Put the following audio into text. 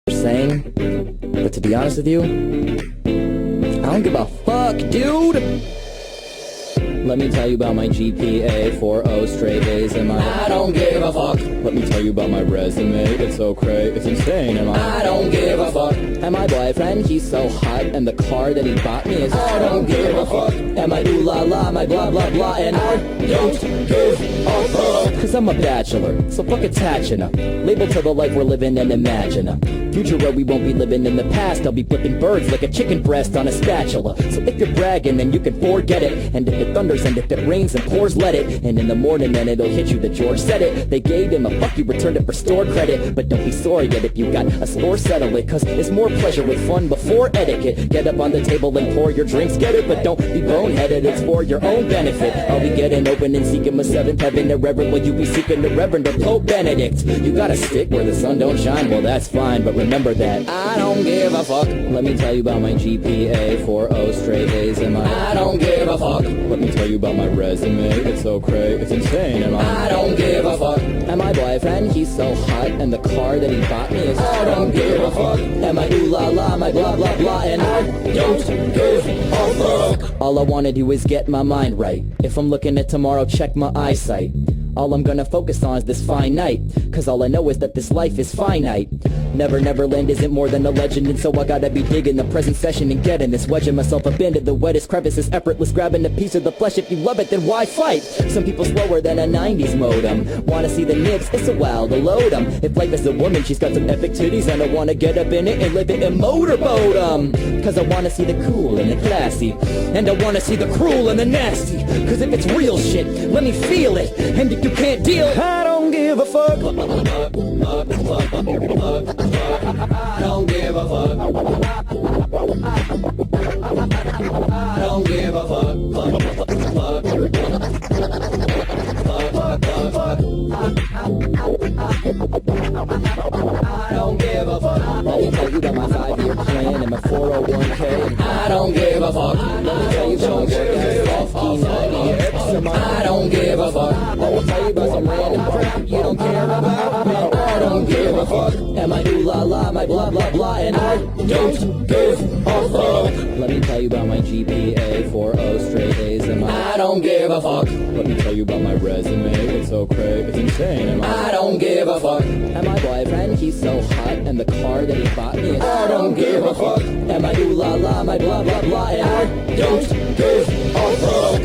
saying, but to be honest with you, I don't give a fuck, dude. Let me tell you about my GPA, 4.0 straight A's, and I don't give a fuck. Let me tell you about my resume, it's so crazy, it's insane, and I don't give a fuck. And my boyfriend, he's so hot, and the car that he bought me is I don't give a fuck. And my ooh la la, my blah blah blah, and I don't give a fuck. Cause I'm a bachelor, so fuck attaching a label to the life we're living and imagine a future where we won't be living in the past. I'll be flipping birds like a chicken breast on a spatula. So if you're bragging, then you can forget it. And if it thunders and if it rains and pours, let it. And in the morning then it'll hit you that George said it. They gave him a fuck, you returned it for store credit. But don't be sorry yet if you got a score, settle it. Cause it's more pleasure with fun before etiquette. Get up on the table and pour your drinks, get it. But don't be boneheaded, it's for your own benefit. I'll be getting open and seeking my seventh heaven. The Reverend, will you be seeking the Reverend or Pope Benedict? You gotta stick where the sun don't shine, well that's fine. But remember that I don't give a fuck. Let me tell you about my GPA, 4.0 straight A's, and I don't give a fuck. Let me tell you about my resume, it's so crazy, it's insane, and I don't give a fuck. And my boyfriend, he's so hot, and the car that he bought me is I don't give a fuck. And my ooh la la, my blah blah blah, and I don't give a fuck. All I wanna do is get my mind right. If I'm looking at tomorrow, check my eyesight. All I'm gonna focus on is this fine night, cause all I know is that this life is finite. Neverland isn't more than a legend, and so I gotta be digging the present session and getting this, wedging myself up into the wettest crevices, effortless, grabbing a piece of the flesh. If you love it, then why fight? Some people slower than a 90s modem. Wanna see the nips? It's a while to load 'em. If life is a woman, she's got some epic titties, and I wanna get up in it and live it and motorboat 'em. Cause I wanna see the cool and the classy, and I wanna see the cruel and the nasty. Cause if it's real shit, let me feel it, and if you can't deal, I don't give a fuck. I don't give a fuck. I don't give a fuck. I don't give a fuck. Let me tell you about my 5-year plan and my 401k. I don't give a fuck. Let me tell you about my workout, off-key 90X. I don't give a fuck. Let me tell you about some random crap you don't care about. Man, I don't give a fuck. And my ooh la la, my blah blah blah, and I don't give a fuck. Let me tell you about my GPA, 4.0 straight A's, and I don't give a fuck. Let me tell you about my resume, it's so crazy, it's insane, and I don't give a fuck. And my boyfriend, he's so hot, and the car that he bought me is I don't give a fuck. And my ooh la la, my blah blah blah, and I don't give a fuck.